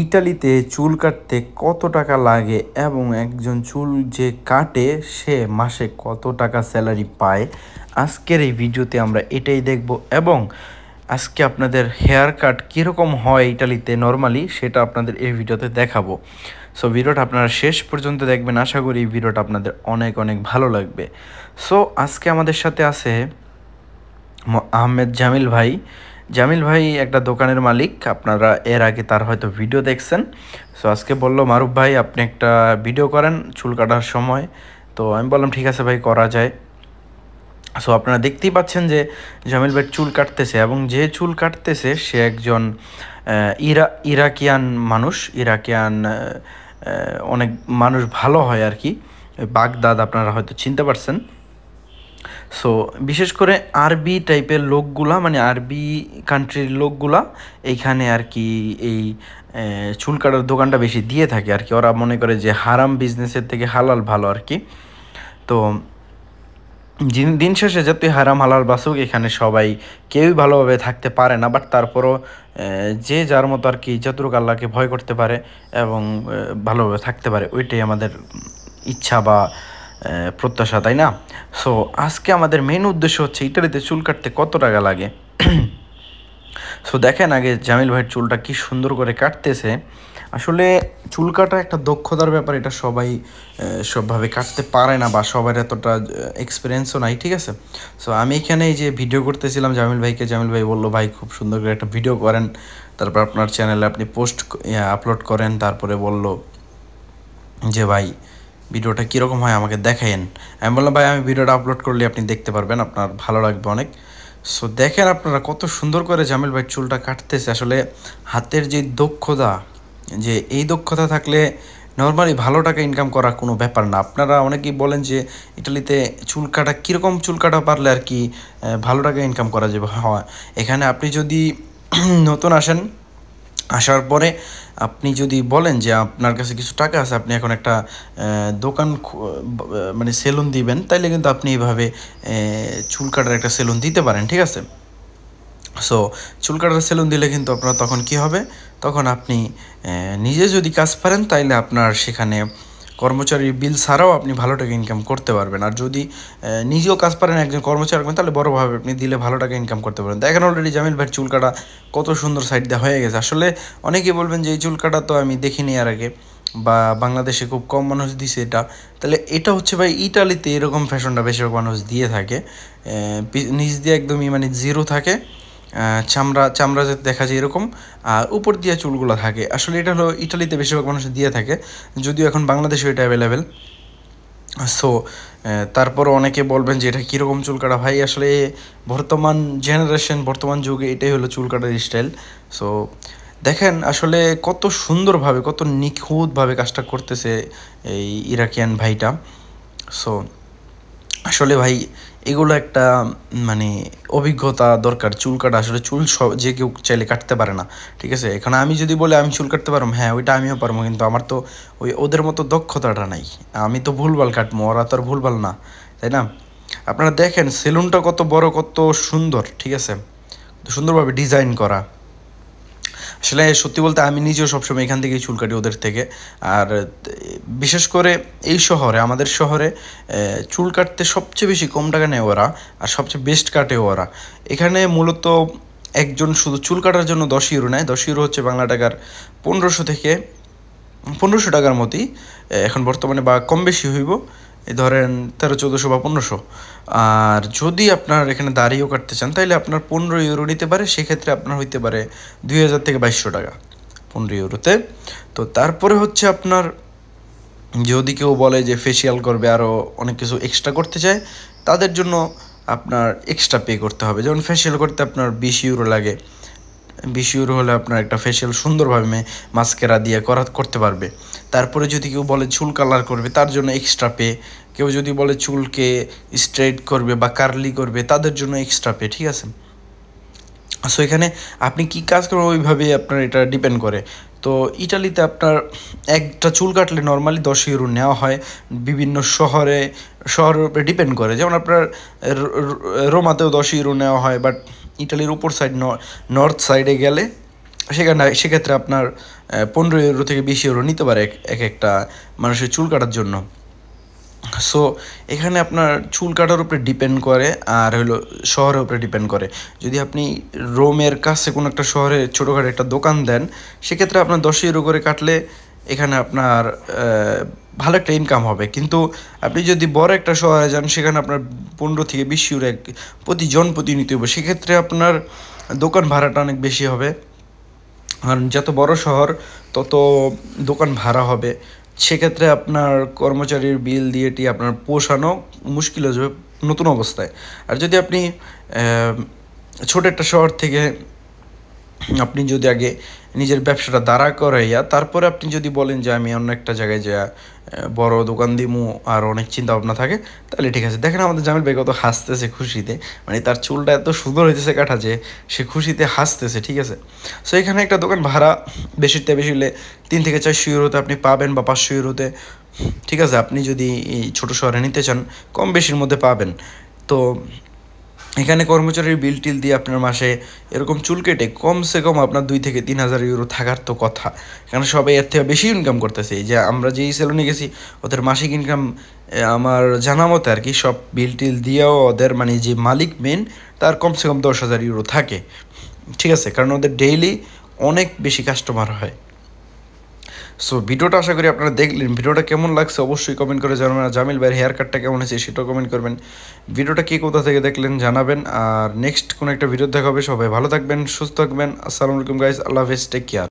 ইতালিতে চুল কাটতে কত টাকা লাগে এবং একজন চুল যে কাটে সে মাসে কত টাকা স্যালারি পায়, আজকের এই ভিডিওতে আমরা এটাই দেখব। এবং আজকে আপনাদের হেয়ার কাট কীরকম হয় ইটালিতে নর্মালি সেটা আপনাদের এই ভিডিওতে দেখাবো। সো ভিডিওটা আপনারা শেষ পর্যন্ত দেখবেন, আশা করি এই ভিডিওটা আপনাদের অনেক অনেক ভালো লাগবে। সো আজকে আমাদের সাথে আছে আহমেদ জামিল ভাই। জামিল ভাই একটা দোকানের মালিক, আপনারা এর আগে তার হয়তো ভিডিও দেখছেন। সো আজকে বললো মারুফ ভাই আপনি একটা ভিডিও করেন চুল কাটার সময়। তো আমি বললাম ঠিক আছে ভাই, করা যায়। সো আপনারা দেখতেই পাচ্ছেন যে জামিল ভাই চুল কাটতেছে, এবং যে চুল কাটতেছে সে একজন ইরাকিয়ান মানুষ। অনেক মানুষ ভালো হয় আর কি, বাগদাদ আপনারা হয়তো চিনতে পারছেন। সো বিশেষ করে আরবি টাইপের লোকগুলা, মানে আরবি কান্ট্রির লোকগুলা এইখানে আর কি এই চুল কাটার দোকানটা বেশি দিয়ে থাকে আর কি। ওরা মনে করে যে হারাম বিজনেসের থেকে হালাল ভালো আর কি। তো দিন শেষে যতই হারাম হালাল বাসুক, এখানে সবাই কেউই ভালোভাবে থাকতে পারে না, বাট তারপরও যে যার মতো আর কি যতটুকু আল্লাহকে ভয় করতে পারে এবং ভালোভাবে থাকতে পারে, ওইটাই আমাদের ইচ্ছা বা প্রত্যাশা, তাই না? সো আজকে আমাদের মেন উদ্দেশ্য হচ্ছে ইটালিতে চুল কাটতে কত টাকা লাগে। সো দেখেন আগে জামিল ভাইয়ের চুলটা কি সুন্দর করে কাটতেছে। আসলে চুল কাটা একটা দক্ষতার ব্যাপার, এটা সবাই সবভাবে কাটতে পারে না বা সবার এতটা এক্সপিরিয়েন্সও নাই, ঠিক আছে? সো আমি এখানে এই যে ভিডিও করতেছিলাম জামিল ভাইকে, জামিল ভাই বললো ভাই খুব সুন্দর করে একটা ভিডিও করেন, তারপর আপনার চ্যানেলে আপনি পোস্ট আপলোড করেন। তারপরে বলল যে ভাই ভিডিওটা কীরকম হয় আমাকে দেখাইন। আমি বললাম ভাই আমি ভিডিওটা আপলোড করলে আপনি দেখতে পারবেন, আপনার ভালো লাগবে অনেক। সো দেখেন আপনারা কত সুন্দর করে জামিল ভাই চুলটা কাটতেছে। আসলে হাতের যে দক্ষতা, যে এই দক্ষতা থাকলে নর্মালি ভালো টাকা ইনকাম করা কোনো ব্যাপার না। আপনারা অনেকেই বলেন যে ইটালিতে চুল কাটা কীরকম, চুল কাটা পারলে আর কি ভালো টাকা ইনকাম করা যাবে। হয় এখানে আপনি যদি নতুন আসেন, আসার পরে আপনি যদি বলেন যে আপনার কাছে কিছু টাকা আছে, আপনি এখন একটা দোকান মানে সেলুন দিবেন, তাইলে কিন্তু আপনি এইভাবে চুল কাটার একটা সেলুন দিতে পারেন, ঠিক আছে? সো চুল কাটার সেলুন দিলে কিন্তু আপনার তখন কি হবে, তখন আপনি নিজে যদি কাজ পারেন তাইলে আপনার সেখানে কর্মচারীর বিল ছাড়াও আপনি ভালো টাকা ইনকাম করতে পারবেন। আর যদি নিজেও কাজ পারেন, একজন কর্মচারী রাখবেন, তাহলে বড়োভাবে আপনি দিলে ভালো টাকা ইনকাম করতে পারবেন। দেখেন অলরেডি জামিল ভাইয়ের চুল কাটা কত সুন্দর সাইড দেওয়া হয়ে গেছে। আসলে অনেকেই বলবেন যে এই চুল কাটা তো আমি দেখিনি আর আগে, বা বাংলাদেশে খুব কম মানুষ দিছে এটা। তাহলে এটা হচ্ছে ভাই ইটালিতে এরকম ফ্যাশনটা বেশিরভাগ মানুষ দিয়ে থাকে, নিচ দিয়ে একদমই মানে জিরো থাকে, চামড়া যাতে দেখা যায় এরকম, আর উপর দিয়ে চুলগুলো থাকে। আসলে এটা হলো ইটালিতে বেশিরভাগ মানুষ দিয়ে থাকে, যদিও এখন বাংলাদেশে এটা অ্যাভেলেবেল। সো তারপরও অনেকে বলবেন যে এটা কীরকম চুল কাটা। ভাই আসলে বর্তমান জেনারেশন, বর্তমান যুগে এটাই হলো চুল কাটার স্টাইল। সো দেখেন আসলে কত সুন্দরভাবে, কত নিখুঁতভাবে কাজটা করতেছে এই ইরাকিয়ান ভাইটা। সো আসলে ভাই এগুলো একটা মানে অভিজ্ঞতা দরকার। চুল কাটা আসলে চুল সব যে কেউ চাইলে কাটতে পারে না, ঠিক আছে? এখানে আমি যদি বলি আমি চুল কাটতে পারবো, হ্যাঁ ওইটা আমিও পারবো, কিন্তু আমার তো ওদের মতো দক্ষতাটা নাই। আমি তো ভুলভাল কাটবো, ওরা তো আর ভুলভাল না, তাই না? আপনারা দেখেন সেলুনটা কত বড়, কত সুন্দর, ঠিক আছে? সুন্দরভাবে ডিজাইন করা। আসলে সত্যি বলতে আমি নিজেও সবসময় এখান থেকেই চুল কাটি, ওদের থেকে। আর বিশেষ করে এই শহরে, আমাদের শহরে চুল কাটতে সবচেয়ে বেশি কম টাকা নেয় ওরা, আর সবচেয়ে বেস্ট কাটেও ওরা। এখানে মূলত একজন শুধু চুল কাটার জন্য 10 ইউরো নেয়। 10 ইউরো হচ্ছে বাংলা টাকার 1500 থেকে 1500 টাকার মতোই এখন বর্তমানে, বা কম বেশি হইব, এই ধরেন 1300-1400 বা 1500। আর যদি আপনার এখানে দাড়িও কাটতে চান তাহলে আপনার 15 ইউরো নিতে পারে, সেক্ষেত্রে আপনার হইতে পারে 2000 থেকে 2200 টাকা 15 ইউরোতে। তো তারপরে হচ্ছে আপনার যদি কেউ বলে যে ফেসিয়াল করবে, আরও অনেক কিছু এক্সট্রা করতে চায়, তাদের জন্য আপনার এক্সট্রা পে করতে হবে। যেমন ফেসিয়াল করতে আপনার 20 ইউরো লাগে। 20 ইউরো হলে আপনার একটা ফেসিয়াল সুন্দরভাবে মাস্কেরা দিয়ে করতে পারবে। তারপরে যদি কেউ বলে চুল কালার করবে, তার জন্য এক্সট্রা পে। কেউ যদি বলে চুলকে স্ট্রেট করবে বা কার্লি করবে, তাদের জন্য এক্সট্রা পে, ঠিক আছে? সো এখানে আপনি কি কাজ করবেন ওইভাবে আপনার এটা ডিপেন্ড করে। তো ইটালিতে আপনার একটা চুল কাটলে নর্মালি 10 ইউরো নেওয়া হয়। বিভিন্ন শহরের উপরে ডিপেন্ড করে। যেমন আপনার রোমাতেও 10 ইউরো নেওয়া হয়, বাট ইটালির উপর সাইড, নর্থ সাইডে গেলে সেক্ষেত্রে আপনার 15 ইউরো থেকে 20 ইউরো নিতে পারে এক একটা মানুষের চুল কাটার জন্য। সো এখানে আপনার চুল কাটার উপরে ডিপেন্ড করে আর হলো শহরের উপরে ডিপেন্ড করে। যদি আপনি রোমের কাছে কোনো একটা শহরে ছোটোখাটো একটা দোকান দেন, সেক্ষেত্রে আপনার 10 ইউরো করে কাটলে এখানে আপনার ভালো একটা ইনকাম হবে। কিন্তু আপনি যদি বড় একটা শহরে যান, সেখানে আপনার 15 থেকে 20 ইউরো প্রতি নিতে হবে। সেক্ষেত্রে আপনার দোকান ভাড়াটা অনেক বেশি হবে, কারণ যত বড় শহর তত দোকান ভাড়া হবে। সেক্ষেত্রে আপনার কর্মচারীর বিল দিয়েটি আপনার পোষানো মুশকিল হয়ে যাবে নতুন অবস্থায়। আর যদি আপনি ছোট একটা শহর থেকে আপনি যদি আগে নিজের ব্যবসাটা দাঁড়া করাইয়া তারপরে আপনি যদি বলেন যে আমি অন্য একটা জায়গায় যা বড় দোকান দিমু আর অনেক চিন্তা ভাবনা থাকে, তাহলে ঠিক আছে। দেখেন আমাদের জামিল ভাই কত হাসতেছে খুশিতে, মানে তার চুলটা এত সুন্দর হইতেছে কাটা যে সে খুশিতে হাসতেছে, ঠিক আছে। সো এখানে একটা দোকান ভাড়া বেশিতে বেশি হলে 3 থেকে 400 ইউরোতে আপনি পাবেন, বা 500 ইউরোতে, ঠিক আছে। আপনি যদি এই ছোটো শহরে নিতে চান কম বেশির মধ্যে পাবেন। তো এখানে কর্মচারীর বিল টিল দিয়ে আপনার মাসে এরকম চুল কেটে কমসে কম আপনার 2 থেকে 3 হাজার ইউরো থাকার তো কথা, কারণ সবাই এর থেকে বেশি ইনকাম করতেছে। এই যে আমরা যেই সেলুনে গেছি, ওদের মাসিক ইনকাম আমার জানা মতে আর কি, সব বিল টিল দিয়েও ওদের মানে যে মালিক মেন, তার কমসে কম 10,000 ইউরো থাকে, ঠিক আছে, কারণ ওদের ডেইলি অনেক বেশি কাস্টমার হয়। সো ভিডিওটা আশা করি আপনারা দেখলেন। ভিডিওটা কেমন লাগছে অবশ্যই কমেন্ট করে জানাবেন। আর জামিল ভাইয়ের হেয়ার কাটটা কেমন হয়েছে সেটাও কমেন্ট করবেন। ভিডিওটা কে কোথা থেকে দেখলেন জানাবেন। আর নেক্সট কোনো একটা ভিডিও দেখা হবে। সবাই ভালো থাকবেন, সুস্থ থাকবেন। আসসালামু আলাইকুম গাইস, আল্লাহ হাফেজ, টেক কেয়ার।